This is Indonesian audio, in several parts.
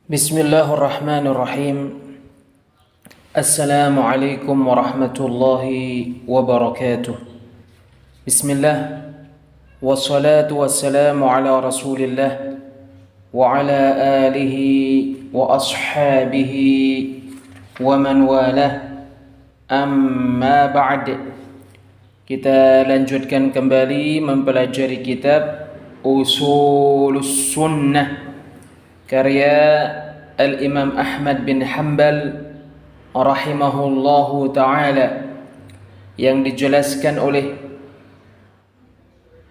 Bismillahirrahmanirrahim. Assalamualaikum warahmatullahi wabarakatuh. Bismillah. Wassalatu wassalamu ala rasulillah wa ala alihi wa ashabihi wa man walah. Amma ba'd. Kita lanjutkan kembali mempelajari kitab Ushulus Sunnah karya Al-Imam Ahmad bin Hanbal rahimahullahu ta'ala, yang dijelaskan oleh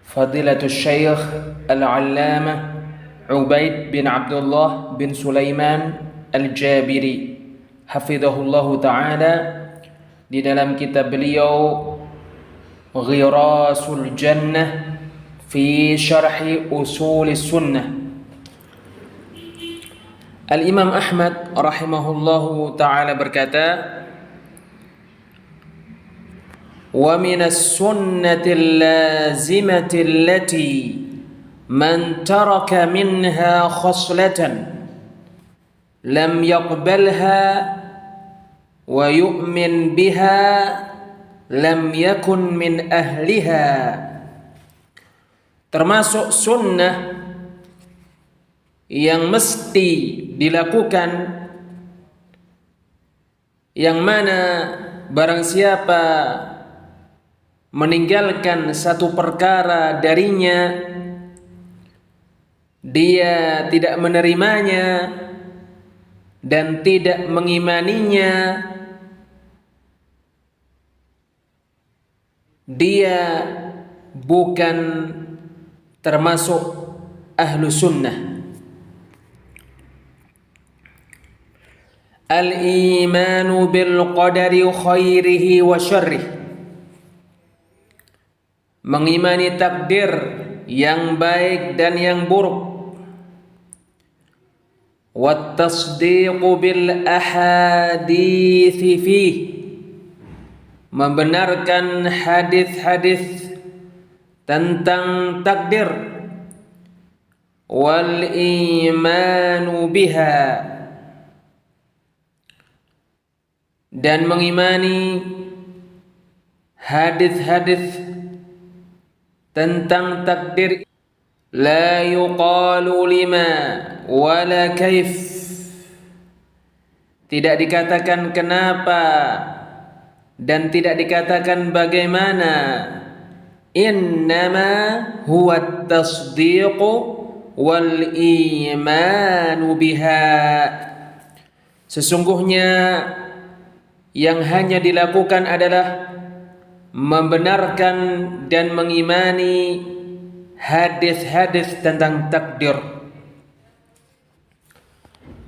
Fadilatul Syekh Al-Allamah Ubaid bin Abdullah bin Sulaiman Al-Jabiri hafidhahullahu ta'ala di dalam kitab beliau Ghirasul Jannah fi Syarhi Usulis Sunnah. Al-Imam Ahmad rahimahullahu ta'ala berkata, wa minas sunnatil lazimati allati man taraka minha khaslatan lam yaqbalha wa yu'min biha lam yakun min ahliha. Termasuk sunnah yang mesti dilakukan, yang mana barang siapa meninggalkan satu perkara darinya, dia tidak menerimanya dan tidak mengimaninya, dia bukan termasuk ahlu sunnah. Al-imanu bil qadari khairihi wa syarrih, mengimani takdir yang baik dan yang buruk. Wat tasdiqu bil ahadithi fih, membenarkan hadis-hadis tentang takdir. Wal imanu biha, dan mengimani hadis-hadis tentang takdir. La yuqalu lima wala kaif, tidak dikatakan kenapa dan tidak dikatakan bagaimana. Innama huwa tasdiqu wal imanu biha, sesungguhnya yang hanya dilakukan adalah membenarkan dan mengimani hadis-hadis tentang takdir.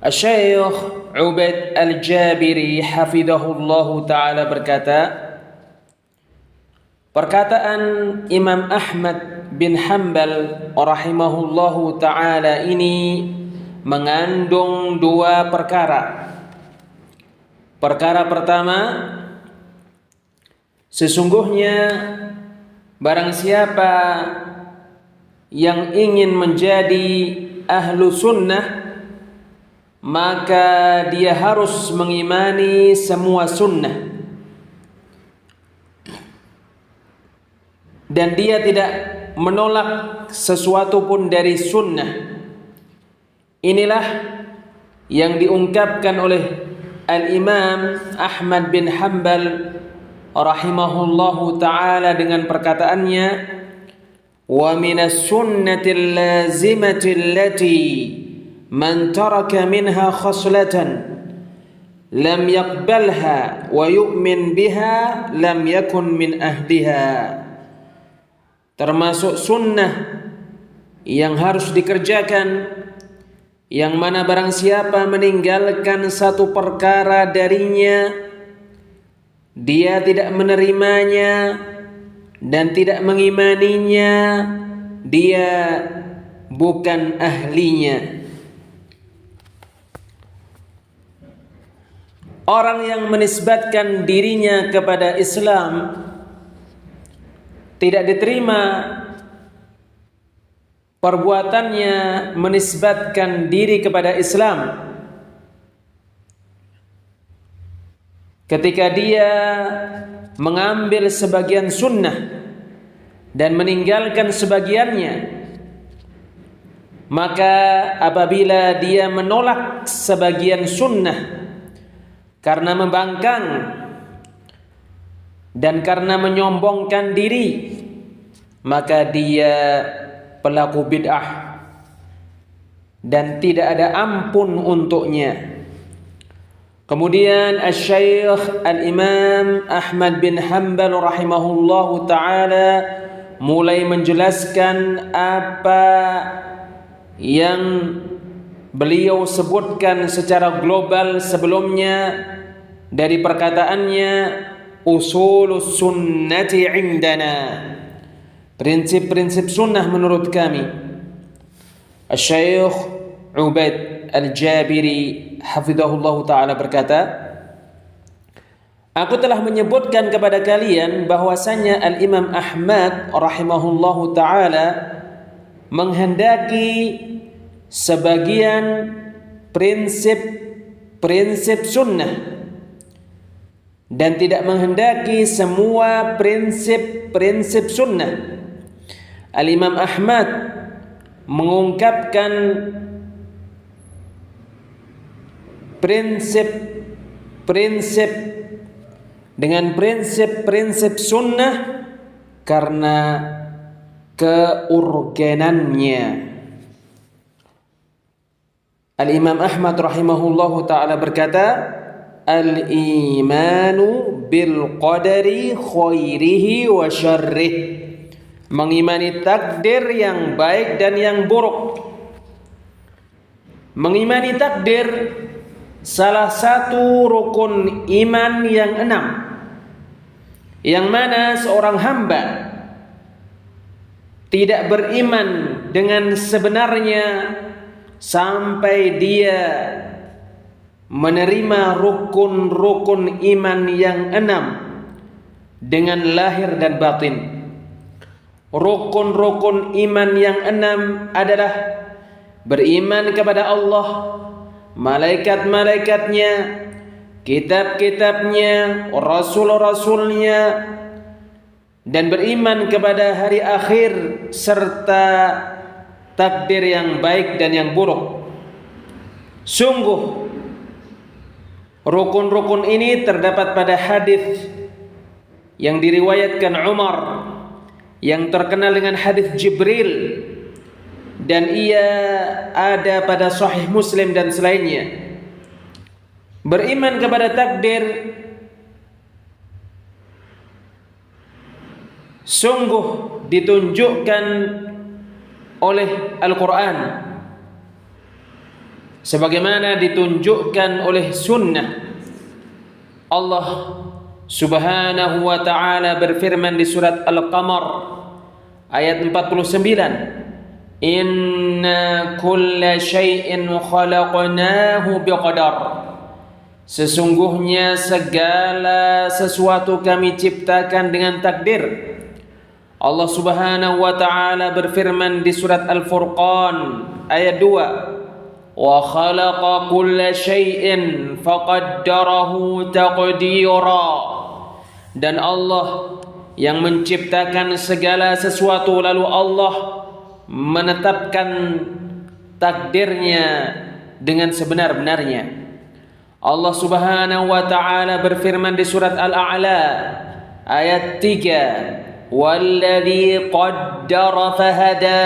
Syekh Ubaid Al-Jabiri hafidhahullahu ta'ala berkata, perkataan Imam Ahmad bin Hanbal rahimahullahu ta'ala ini mengandung dua perkara. Perkara pertama, sesungguhnya barang siapa yang ingin menjadi ahlu sunnah, maka dia harus mengimani semua sunnah dan dia tidak menolak sesuatu pun dari sunnah. Inilah yang diungkapkan oleh Al-Imam Ahmad bin Hanbal rahimahullahu ta'ala dengan perkataannya, wa minas sunnatil lazimati allati man taraka minha khaslatan lam yaqbalha wa yu'min biha lam yakun min ahliha. Termasuk sunnah yang harus dikerjakan, yang mana barang siapa meninggalkan satu perkara darinya, dia tidak menerimanya dan tidak mengimaninya, dia bukan ahlinya. Orang yang menisbatkan dirinya kepada Islam tidak diterima perbuatannya menisbatkan diri kepada Islam, ketika dia mengambil sebagian sunnah dan meninggalkan sebagiannya, maka apabila dia menolak sebagian sunnah karena membangkang dan karena menyombongkan diri, maka dia pelaku bid'ah dan tidak ada ampun untuknya. Kemudian Asy-Syaikh Al-Imam Ahmad bin Hanbal rahimahullahu taala mulai menjelaskan apa yang beliau sebutkan secara global sebelumnya dari perkataannya usulus sunnati indana, prinsip-prinsip sunnah menurut kami. Asy-Syaikh Ubaid Al-Jabiri hafizahullah ta'ala berkata, aku telah menyebutkan kepada kalian bahwasanya Al-Imam Ahmad rahimahullahu ta'ala menghendaki sebagian prinsip sunnah dan tidak menghendaki semua prinsip sunnah. Al-Imam Ahmad mengungkapkan prinsip dengan prinsip sunnah karena keurgenannya. Al-Imam Ahmad rahimahullahu ta'ala berkata, al-imanu bil qadari khairihi wa syarrih, mengimani takdir yang baik dan yang buruk. Mengimani takdir salah satu rukun iman yang 6, yang mana seorang hamba tidak beriman dengan sebenarnya sampai dia menerima rukun-rukun iman yang 6 dengan lahir dan batin. Rukun-rukun iman yang 6 adalah beriman kepada Allah, malaikat-malaikatnya, kitab-kitabnya, rasul-rasulnya, dan beriman kepada hari akhir serta takdir yang baik dan yang buruk. Sungguh rukun-rukun ini terdapat pada hadis yang diriwayatkan Umar yang terkenal dengan hadis Jibril, dan ia ada pada Sahih Muslim dan selainnya. Beriman kepada takdir sungguh ditunjukkan oleh Al-Quran, sebagaimana ditunjukkan oleh sunnah. Allah subhanahu wa ta'ala berfirman di surat Al-Qamar ayat 49, inna kulla syai'in khalaqnahu biqadar, sesungguhnya segala sesuatu kami ciptakan dengan takdir. Allah subhanahu wa ta'ala berfirman di surat Al-Furqan ayat 2, wa khalaqa kulla syai'in faqaddarahu taqdira, dan Allah yang menciptakan segala sesuatu lalu Allah menetapkan takdirnya dengan sebenar-benarnya. Allah subhanahu wa ta'ala berfirman di surat Al-A'la ayat 3, walladzi qaddara fahada,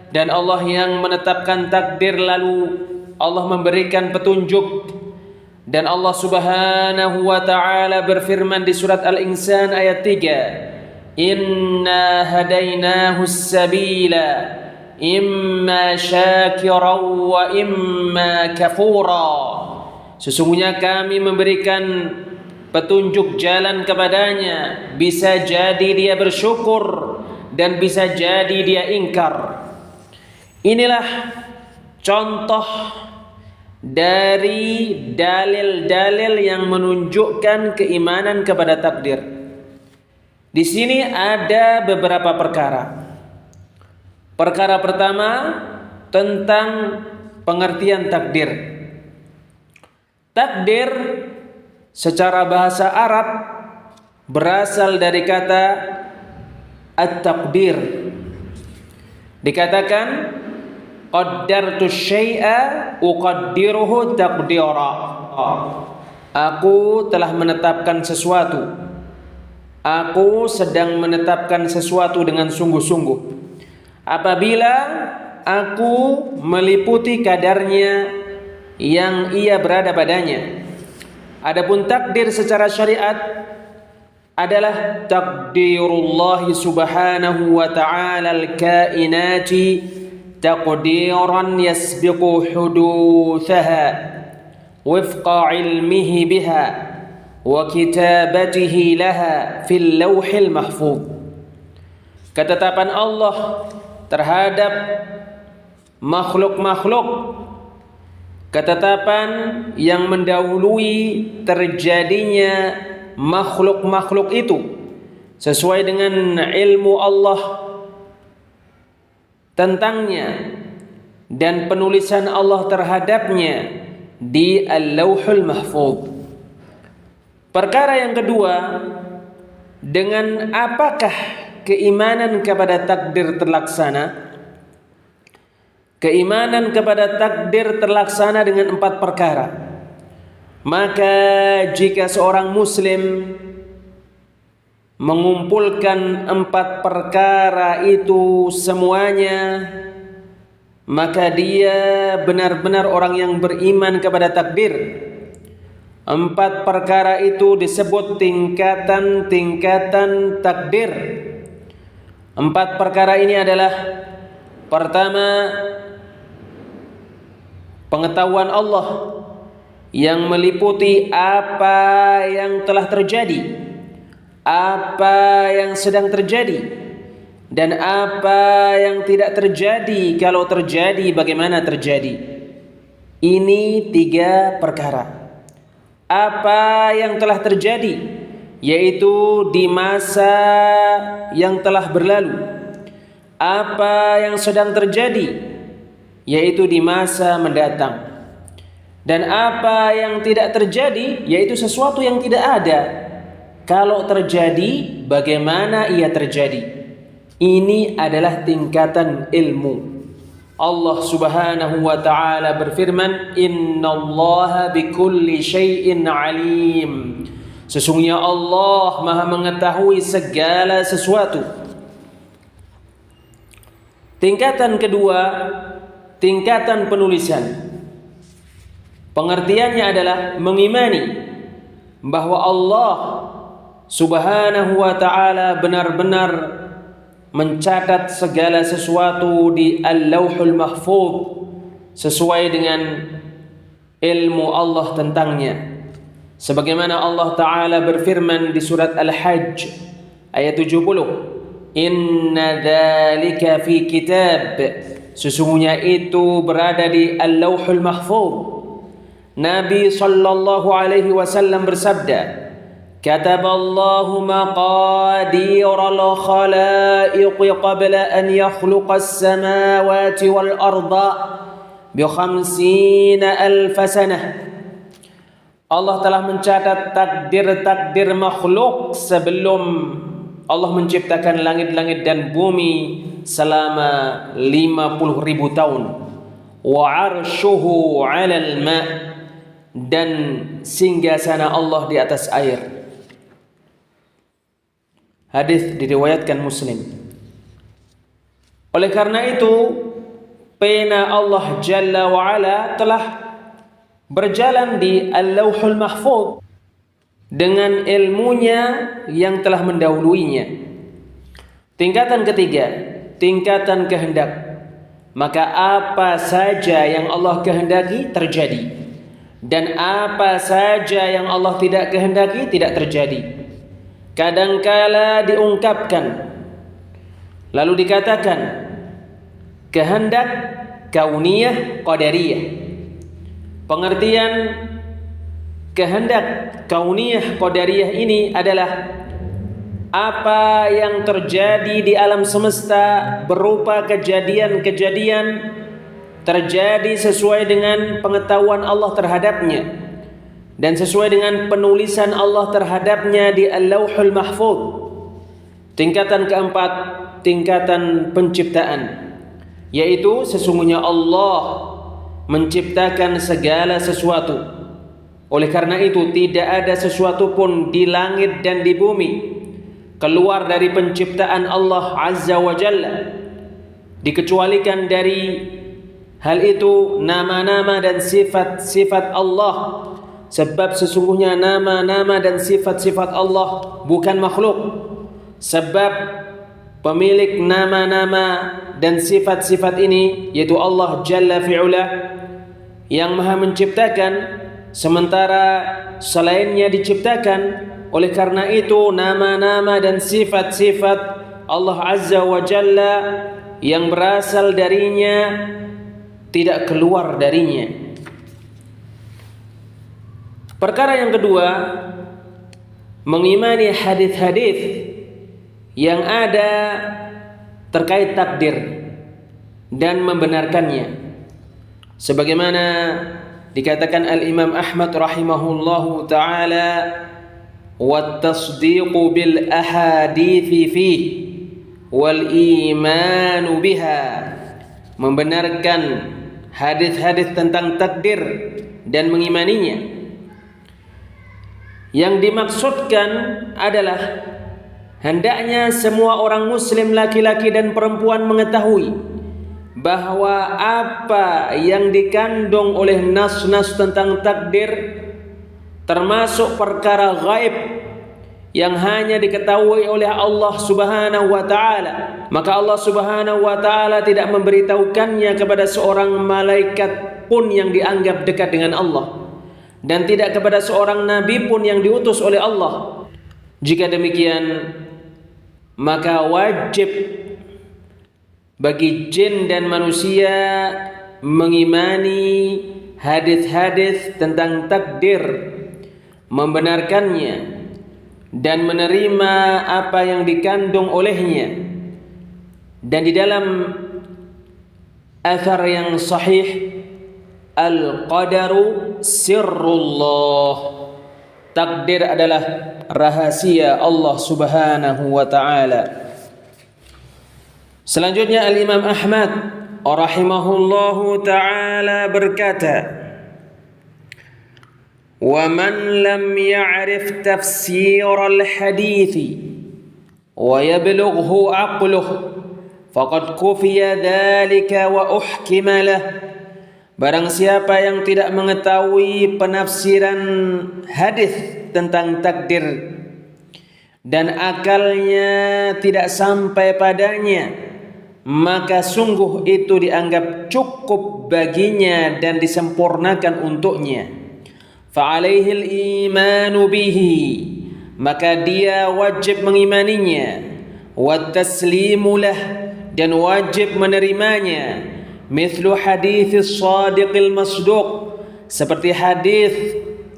dan Allah yang menetapkan takdir lalu Allah memberikan petunjuk. Dan Allah subhanahu wa ta'ala berfirman di surat Al-Insan ayat 3, inna hadainahu sabila imma syakiran wa imma kafura, sesungguhnya kami memberikan petunjuk jalan kepadanya, bisa jadi dia bersyukur dan bisa jadi dia ingkar. Inilah contoh dari dalil-dalil yang menunjukkan keimanan kepada takdir. Di sini ada beberapa perkara. Perkara pertama tentang pengertian takdir. Takdir secara bahasa Arab berasal dari kata at-taqdir. Dikatakan qaddartu syai'a uqaddiruhu taqdira. Aku telah menetapkan sesuatu. Aku sedang menetapkan sesuatu dengan sungguh-sungguh. Apabila aku meliputi kadarnya yang ia berada padanya. Adapun takdir secara syariat adalah takdirullah subhanahu wa ta'ala al-kainati taqdiran yasbiqu huduthaha wifqa ilmihi biha wa kitabatihi laha fil lawhil mahfuz. Ketetapan Allah terhadap makhluk-makhluk, ketetapan yang mendahului terjadinya makhluk-makhluk itu sesuai dengan ilmu Allah tentangnya dan penulisan Allah terhadapnya di Al-Lauhul Mahfuz. Perkara yang kedua, dengan apakah keimanan kepada takdir terlaksana? Keimanan kepada takdir terlaksana dengan 4 perkara. Maka jika seorang muslim mengumpulkan 4 perkara itu semuanya, maka dia benar-benar orang yang beriman kepada takdir. 4 perkara itu disebut tingkatan-tingkatan takdir. 4 perkara ini adalah: pertama, pengetahuan Allah yang meliputi apa yang telah terjadi, apa yang sedang terjadi, dan apa yang tidak terjadi. Kalau terjadi, bagaimana terjadi. Ini 3 perkara. Apa yang telah terjadi, yaitu di masa yang telah berlalu. Apa yang sedang terjadi, yaitu di masa mendatang. Dan apa yang tidak terjadi, yaitu sesuatu yang tidak ada. Kalau terjadi, bagaimana ia terjadi. Ini adalah tingkatan ilmu. Allah subhanahu wa ta'ala berfirman, innallaha bikulli syai'in alim. Sesungguhnya Allah maha mengetahui segala sesuatu. Tingkatan kedua, tingkatan penulisan. Pengertiannya adalah mengimani bahwa Allah subhanahu wa ta'ala benar-benar mencatat segala sesuatu di Al-Lauhul Mahfuz sesuai dengan ilmu Allah tentangnya. Sebagaimana Allah Ta'ala berfirman di surat Al-Hajj ayat 70, inna dzalika fi kitab. Sesungguhnya itu berada di Al-Lauhul Mahfuz. Nabi sallallahu alaihi wasallam bersabda, kataballahu maqadiral khalaiq qabla an yakhluqas samawati wal arda bi 50,000 sanah. Allah telah mencatat takdir-takdir makhluk sebelum Allah menciptakan langit-langit dan bumi selama 50.000 tahun. Wa 'arshuhu 'alal ma', dan singgasana Allah di atas air. Hadis diriwayatkan Muslim. Oleh karena itu, pena Allah Jalla wa Ala telah berjalan di Al-Lauhul Mahfuz dengan ilmunya yang telah mendahuluinya. Tingkatan ketiga, tingkatan kehendak. Maka apa saja yang Allah kehendaki terjadi, dan apa saja yang Allah tidak kehendaki tidak terjadi. Kadangkala diungkapkan lalu dikatakan kehendak kauniyah qadariyah. Pengertian kehendak kauniyah qadariyah ini adalah apa yang terjadi di alam semesta berupa kejadian-kejadian terjadi sesuai dengan pengetahuan Allah terhadapnya. dan sesuai dengan penulisan Allah terhadapnya di Al-Lauhul Mahfuz. Tingkatan keempat, tingkatan penciptaan, yaitu sesungguhnya Allah menciptakan segala sesuatu. Oleh karena itu tidak ada sesuatu pun di langit dan di bumi keluar dari penciptaan Allah Azza wa Jalla, dikecualikan dari hal itu nama-nama dan sifat-sifat Allah, sebab sesungguhnya nama-nama dan sifat-sifat Allah bukan makhluk. Sebab pemilik nama-nama dan sifat-sifat ini yaitu Allah Jalla fi'ula yang maha menciptakan, sementara selainnya diciptakan. Oleh karena itu nama-nama dan sifat-sifat Allah Azza wa Jalla yang berasal darinya tidak keluar darinya. Perkara yang kedua, mengimani hadis-hadis yang ada terkait takdir dan membenarkannya. Sebagaimana dikatakan Al-Imam Ahmad rahimahullahu ta'ala, وَالتَّصْدِيقُ بِالْأَحَادِيثِ فِيهِ وَالْإِيمَانُ بِهَا, membenarkan hadis-hadis tentang takdir dan mengimaninya. Yang dimaksudkan adalah hendaknya semua orang muslim laki-laki dan perempuan mengetahui bahwa apa yang dikandung oleh nas-nas tentang takdir termasuk perkara gaib yang hanya diketahui oleh Allah Subhanahu wa taala, maka Allah Subhanahu wa taala tidak memberitahukannya kepada seorang malaikat pun yang dianggap dekat dengan Allah, dan tidak kepada seorang nabi pun yang diutus oleh Allah. Jika demikian, maka wajib bagi jin dan manusia mengimani hadis-hadis tentang takdir, membenarkannya dan menerima apa yang dikandung olehnya. Dan di dalam athar yang sahih, al-qadaru sirrullah, takdir adalah rahasia Allah Subhanahu wa ta'ala. Selanjutnya Al-Imam Ahmad rahimahullahu ta'ala berkata, وَمَنْ لَمْ يَعْرِفْ تَفْسِيرَ الْحَدِيثِ وَيَبْلُغْهُ عَقْلُهُ فَقَدْ كُفِيَ ذَلِكَ وَأُحْكِمَ لَهُ. Barang siapa yang tidak mengetahui penafsiran hadis tentang takdir dan akalnya tidak sampai padanya, maka sungguh itu dianggap cukup baginya dan disempurnakan untuknya. فَعَلَيْهِ الْإِيمَانُ بِهِ, maka dia wajib mengimaninya. وَالتَّسْلِيمُ لَهُ, dan wajib menerimanya. مِثْلُ حَدِيثِ الصَّادِقِ الْمَصْدُوقِ, seperti hadis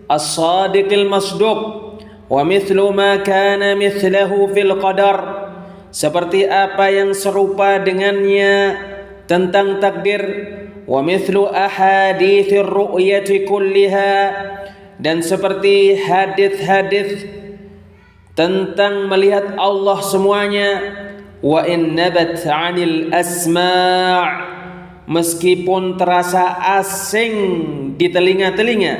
as-sadiq al-masduq. وَمِثْلُ مَا كَانَ مِثْلَهُ فِي الْقَدَرِ, seperti apa yang serupa dengannya tentang takdir. وَمِثْلُ أَحَادِيثِ الرُّؤْيَةِ كُلِّهَا, dan seperti hadis-hadis tentang melihat Allah semuanya. وَإِنْ نَبَتْ عَنِ الْأَسْمَاعِ, meskipun terasa asing di telinga-telinga.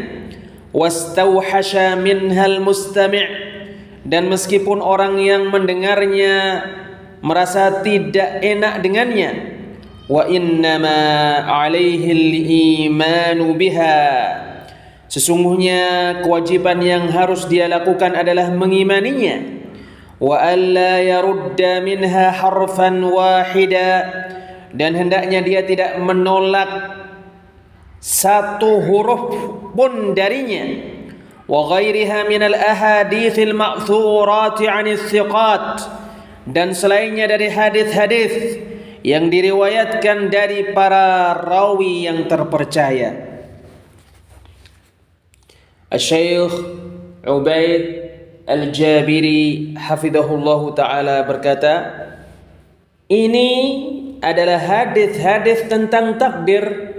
وَاسْتَوْحَشَ مِنْهَا الْمُسْتَمِعِ, dan meskipun orang yang mendengarnya merasa tidak enak dengannya. وَإِنَّمَا عَلَيْهِ الْإِيمَانُ بِهَا, sesungguhnya kewajiban yang harus dia lakukan adalah mengimaninya. وَأَلَّا يَرُدَّ مِنْهَا حَرْفًا وَاحِدًا, dan hendaknya dia tidak menolak satu huruf pun darinya. وَغَيْرِهَا مِنَ الْأَحَادِيثِ الْمَأْثُورَاتِ عَنِ الثِّقَاتِ, dan selainnya dari hadis-hadis yang diriwayatkan dari para rawi yang terpercaya. Asy-Syaikh Ubaid Al-Jabiri hafizahullahu ta'ala berkata, ini adalah hadis-hadis tentang takdir,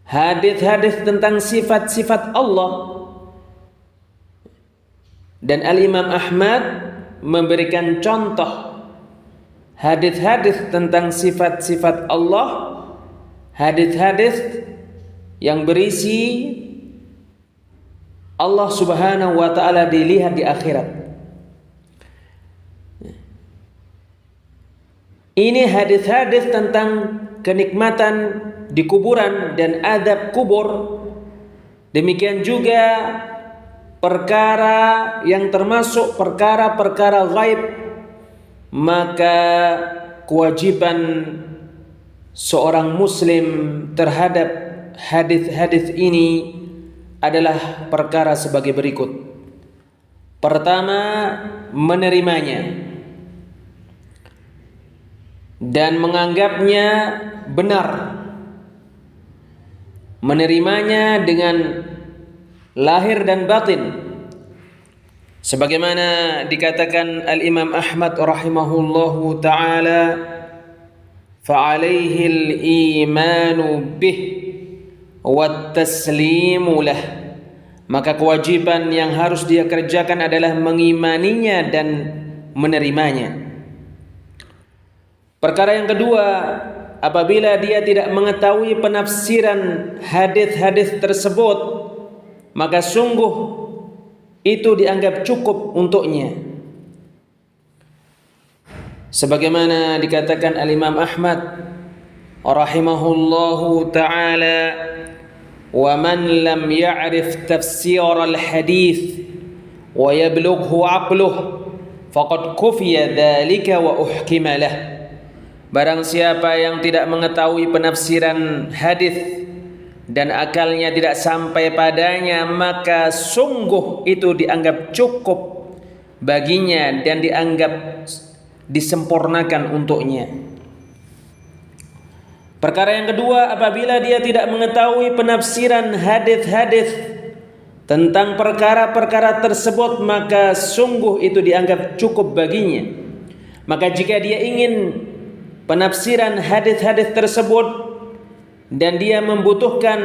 hadis-hadis tentang sifat-sifat Allah. Dan Al-Imam Ahmad memberikan contoh hadis-hadis tentang sifat-sifat Allah, hadis-hadis yang berisi Allah Subhanahu wa taala dilihat di akhirat. Ini hadis-hadis tentang kenikmatan di kuburan dan azab kubur. Demikian juga perkara yang termasuk perkara-perkara gaib, maka kewajiban seorang muslim terhadap hadis-hadis ini adalah perkara sebagai berikut. Pertama, menerimanya dan menganggapnya benar. Menerimanya dengan lahir dan batin, sebagaimana dikatakan Al-Imam Ahmad rahimahullahu ta'ala, fa'alaihi al-imanu bih wa taslimu lah. Maka kewajiban yang harus dia kerjakan adalah mengimaninya dan menerimanya. Perkara yang kedua, apabila dia tidak mengetahui penafsiran hadis-hadis tersebut, maka sungguh itu dianggap cukup untuknya. Sebagaimana dikatakan Al-Imam Ahmad rahimahullahu ta'ala, wa man lam ya'rif tafsir al-hadith wa yablughu 'aqluhu faqad kufiya dhalika wa uhkima lah. Barang siapa yang tidak mengetahui penafsiran hadis dan akalnya tidak sampai padanya, maka sungguh itu dianggap cukup baginya dan dianggap disempurnakan untuknya. Perkara yang kedua, apabila dia tidak mengetahui penafsiran hadis-hadis tentang perkara-perkara tersebut, maka sungguh itu dianggap cukup baginya. Maka jika dia ingin penafsiran hadis-hadis tersebut dan dia membutuhkan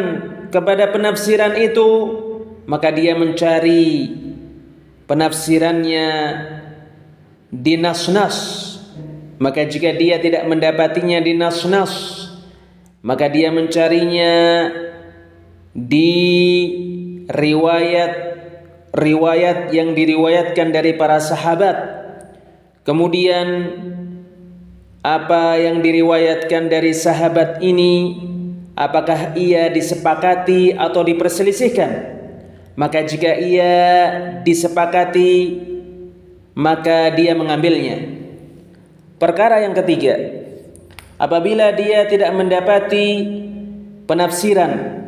kepada penafsiran itu, maka dia mencari penafsirannya di nas-nas. Maka jika dia tidak mendapatinya di nas-nas, maka dia mencarinya di riwayat yang diriwayatkan dari para sahabat. Kemudian apa yang diriwayatkan dari sahabat ini, apakah ia disepakati atau diperselisihkan? Maka jika ia disepakati, maka dia mengambilnya. Perkara yang ketiga, apabila dia tidak mendapati penafsiran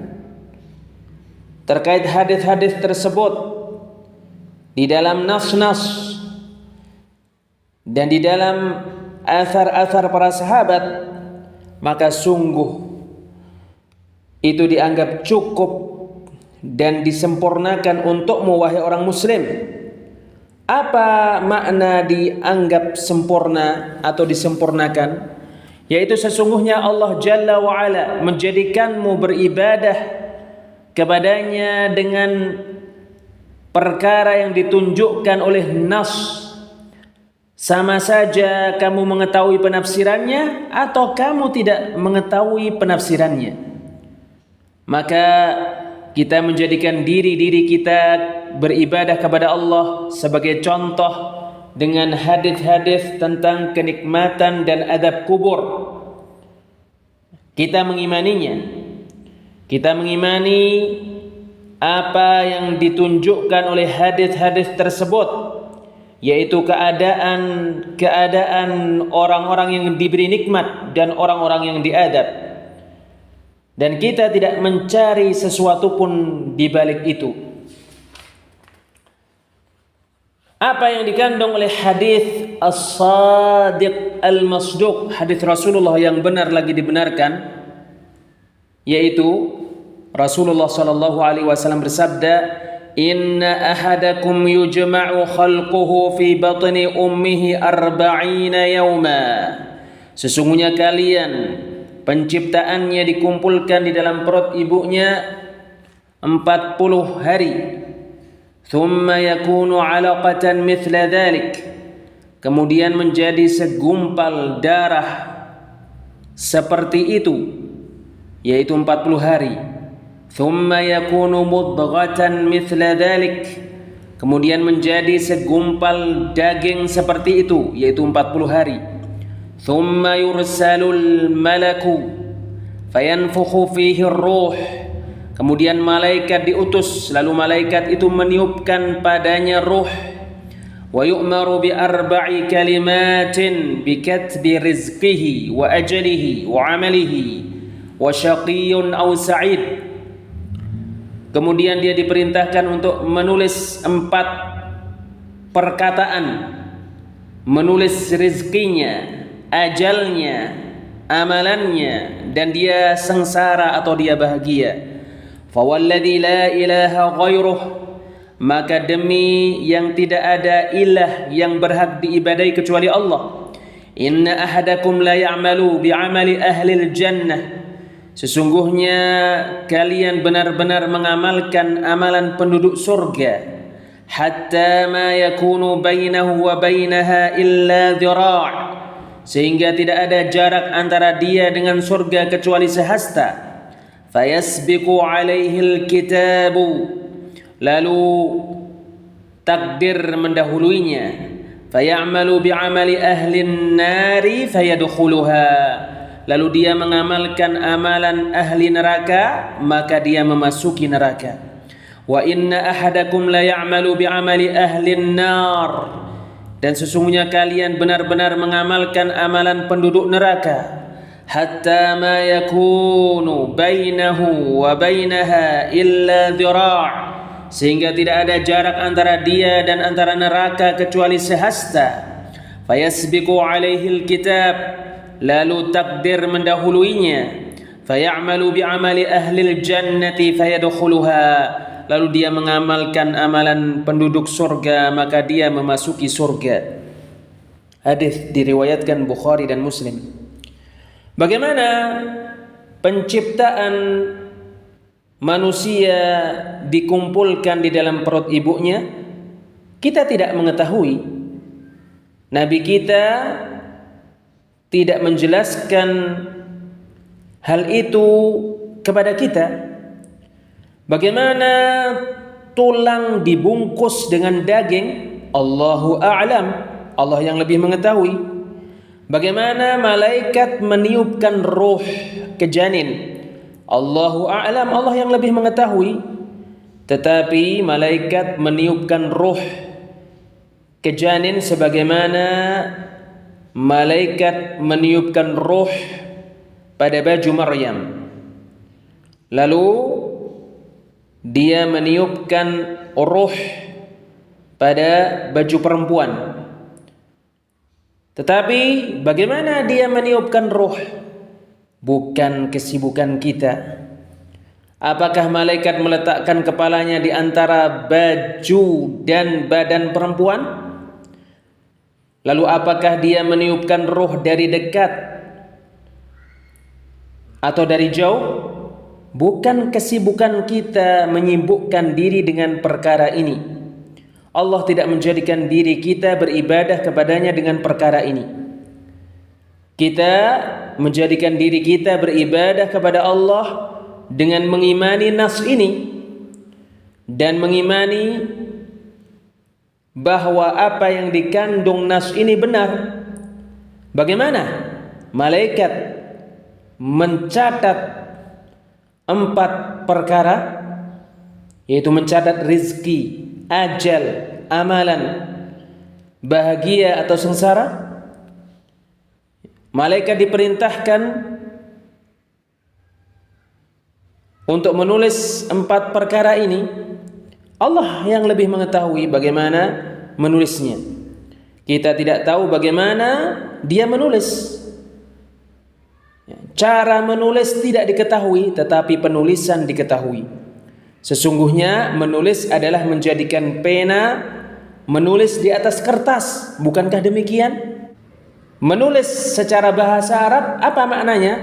terkait hadis-hadis tersebut di dalam nas-nas dan di dalam athar-athar para sahabat, maka sungguh itu dianggap cukup dan disempurnakan untukmu wahai orang muslim. Apa makna dianggap sempurna atau disempurnakan? Yaitu sesungguhnya Allah Jalla wa'ala menjadikanmu beribadah kepadanya dengan perkara yang ditunjukkan oleh nas. Sama saja kamu mengetahui penafsirannya atau kamu tidak mengetahui penafsirannya. Maka kita menjadikan diri kita beribadah kepada Allah sebagai contoh dengan hadis-hadis tentang kenikmatan dan adab kubur. Kita mengimaninya. Kita mengimani apa yang ditunjukkan oleh hadis-hadis tersebut, yaitu keadaan orang-orang yang diberi nikmat dan orang-orang yang diadab. Dan kita tidak mencari sesuatu pun di balik itu. Apa yang dikandung oleh hadis as-sadiq al-masduq, hadis Rasulullah yang benar lagi dibenarkan, yaitu Rasulullah sallallahu alaihi wasallam bersabda, "Inna ahadakum yujma'u khalquhu fi batni ummihi arba'ina yawma." Sesungguhnya kalian penciptaannya dikumpulkan di dalam perut ibunya 40 hari. Thumma yakunu 'alaqatan mithla dhalik, kemudian menjadi segumpal darah seperti itu, yaitu 40 hari. Thumma yakunu mudghatan mithla dhalik, kemudian menjadi segumpal daging seperti itu, yaitu 40 hari. Thumma yursalul malaku fayanfukhu fihi ar-ruh, kemudian malaikat diutus, lalu malaikat itu meniupkan padanya ruh. Wa yu'maru bi arba'i kalimatin bi katbi rizqihi wa ajalihi wa amalihi wa syaqiyyun aw sa'id. Kemudian dia diperintahkan untuk menulis 4 perkataan, menulis rizkinya, ajalnya, amalannya, dan dia sengsara atau dia bahagia. Fawalladzi la ilaha ghairuh, maka demi yang tidak ada ilah yang berhak diibadai kecuali Allah. Inna ahadakum la ya'malu bi'amali ahlil jannah, sesungguhnya kalian benar-benar mengamalkan amalan penduduk surga. Hatta ma yakunu bainahu wa bainaha illa dhira', sehingga tidak ada jarak antara dia dengan surga kecuali sehasta. Fayasbiqu alaihi alkitabu, lalu takdir mendahuluinya. Fayamalu bi'amali ahlin nari fayadkhuluha, lalu dia mengamalkan amalan ahli neraka, maka dia memasuki neraka. Wa inna ahadakum la ya'malu bi'amali ahlin nar, dan sesungguhnya kalian benar-benar mengamalkan amalan penduduk neraka. Hatta ma yakunu bainahu wa bainaha illa dhira', sehingga tidak ada jarak antara dia dan antara neraka kecuali sehasta. Fayasbiqu alaihi alkitab, lalu takdir mendahuluinya. Fayamalu bi'amali ahlil jannati fayadkhuluha, lalu dia mengamalkan amalan penduduk surga, maka dia memasuki surga. Hadis diriwayatkan Bukhari dan Muslim. Bagaimana penciptaan manusia dikumpulkan di dalam perut ibunya? Kita tidak mengetahui. Nabi kita tidak menjelaskan hal itu kepada kita. Bagaimana tulang dibungkus dengan daging? Allahu a'lam, Allah yang lebih mengetahui. Bagaimana malaikat meniupkan ruh ke janin? Allahu a'lam, Allah yang lebih mengetahui. Tetapi malaikat meniupkan ruh ke janin sebagaimana malaikat meniupkan ruh pada baju Maryam. Lalu dia meniupkan ruh pada baju perempuan. Tetapi bagaimana dia meniupkan ruh? Bukan kesibukan kita. Apakah malaikat meletakkan kepalanya di antara baju dan badan perempuan? Lalu apakah dia meniupkan ruh dari dekat atau dari jauh? Bukan kesibukan kita menyibukkan diri dengan perkara ini. Allah tidak menjadikan diri kita beribadah kepadanya dengan perkara ini. Kita menjadikan diri kita beribadah kepada Allah dengan mengimani nas ini dan mengimani bahwa apa yang dikandung nas ini benar. Bagaimana malaikat mencatat 4 perkara, yaitu mencatat rizki, ajal, amalan, bahagia atau sengsara. Malaikat diperintahkan untuk menulis 4 perkara ini. Allah yang lebih mengetahui bagaimana menulisnya. Kita tidak tahu bagaimana dia menulis. Cara menulis tidak diketahui, tetapi penulisan diketahui. Sesungguhnya menulis adalah menjadikan pena menulis di atas kertas, bukankah demikian? Menulis secara bahasa Arab apa maknanya?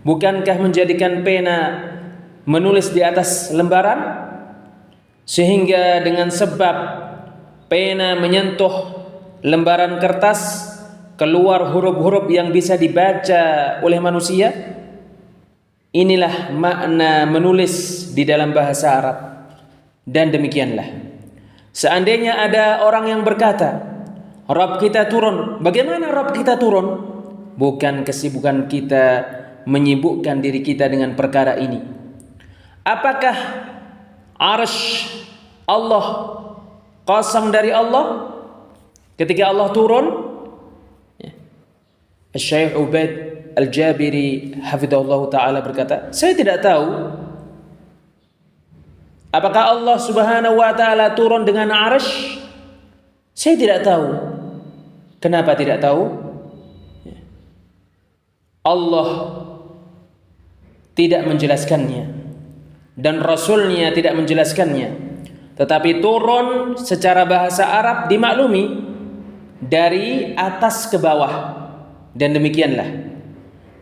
Bukankah menjadikan pena menulis di atas lembaran, sehingga dengan sebab pena menyentuh lembaran kertas keluar huruf-huruf yang bisa dibaca oleh manusia? Inilah makna menulis di dalam bahasa Arab. Dan demikianlah, seandainya ada orang yang berkata, Rabb kita turun. Bagaimana Rabb kita turun? Bukan kesibukan kita menyibukkan diri kita dengan perkara ini. Apakah arsy Allah kosong dari Allah ketika Allah turun? Syekh Ubaid Al-Jabiri hafizahullah ta'ala berkata, saya tidak tahu apakah Allah subhanahu wa ta'ala turun dengan arsy. Saya tidak tahu. Kenapa tidak tahu? Allah tidak menjelaskannya dan Rasulnya tidak menjelaskannya. Tetapi turun secara bahasa Arab dimaklumi dari atas ke bawah. Dan demikianlah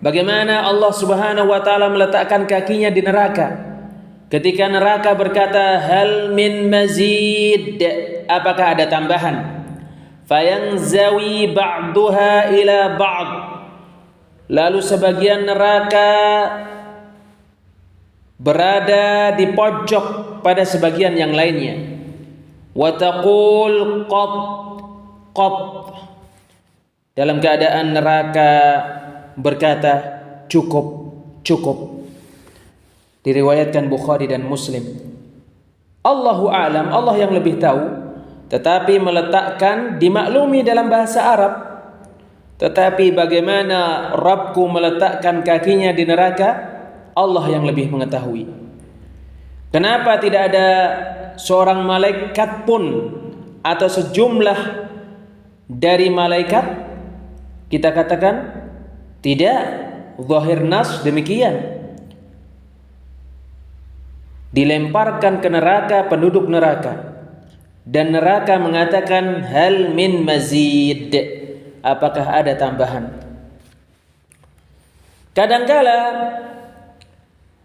bagaimana Allah subhanahu wa ta'ala meletakkan kakinya di neraka. Ketika neraka berkata, hal min mazid, apakah ada tambahan? Fayanzawi ba'duha ila ba'd, lalu sebagian neraka berada di pojok pada sebagian yang lainnya. Wa taqul qat qat, dalam keadaan neraka berkata cukup cukup. Diriwayatkan Bukhari dan Muslim. Allahu a'lam, Allah yang lebih tahu, tetapi meletakkan dimaklumi dalam bahasa Arab. Tetapi bagaimana Rabbku meletakkan kakinya di neraka, Allah yang lebih mengetahui. Kenapa tidak ada seorang malaikat pun atau sejumlah dari malaikat kita katakan tidak? Zahir nas demikian. Dilemparkan ke neraka penduduk neraka, dan neraka mengatakan hal min mazid, apakah ada tambahan? Kadangkala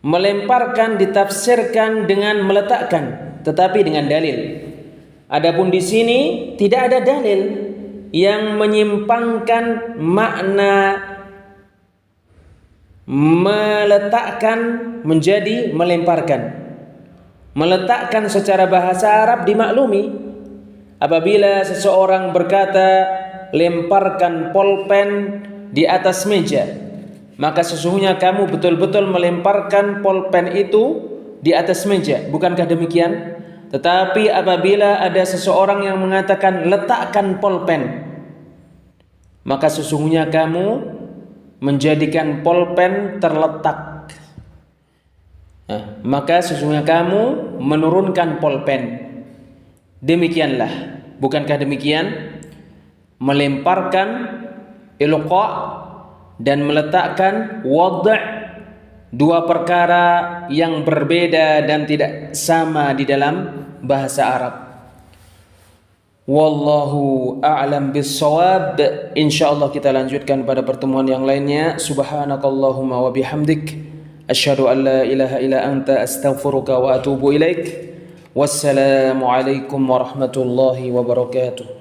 melemparkan ditafsirkan dengan meletakkan, tetapi dengan dalil. Adapun di sini tidak ada dalil yang menyimpangkan makna meletakkan menjadi melemparkan. Meletakkan secara bahasa Arab dimaklumi. Apabila seseorang berkata lemparkan pulpen di atas meja, maka sesungguhnya kamu betul-betul melemparkan pulpen itu di atas meja. Bukankah demikian? Tetapi apabila ada seseorang yang mengatakan letakkan pulpen, maka sesungguhnya kamu menjadikan pulpen terletak. Maka sesungguhnya kamu menurunkan pulpen. Demikianlah, bukankah demikian? Melemparkan ilqa dan meletakkan wad', dua perkara yang berbeda dan tidak sama di dalam bahasa Arab. Wallahu a'lam bis-shawab. Insyaallah kita lanjutkan pada pertemuan yang lainnya. Subhanakallahumma wa bihamdik, asyhadu an la ilaha illa anta, astaghfiruka wa atubu ilaik. Wassalamu alaikum warahmatullahi wabarakatuh.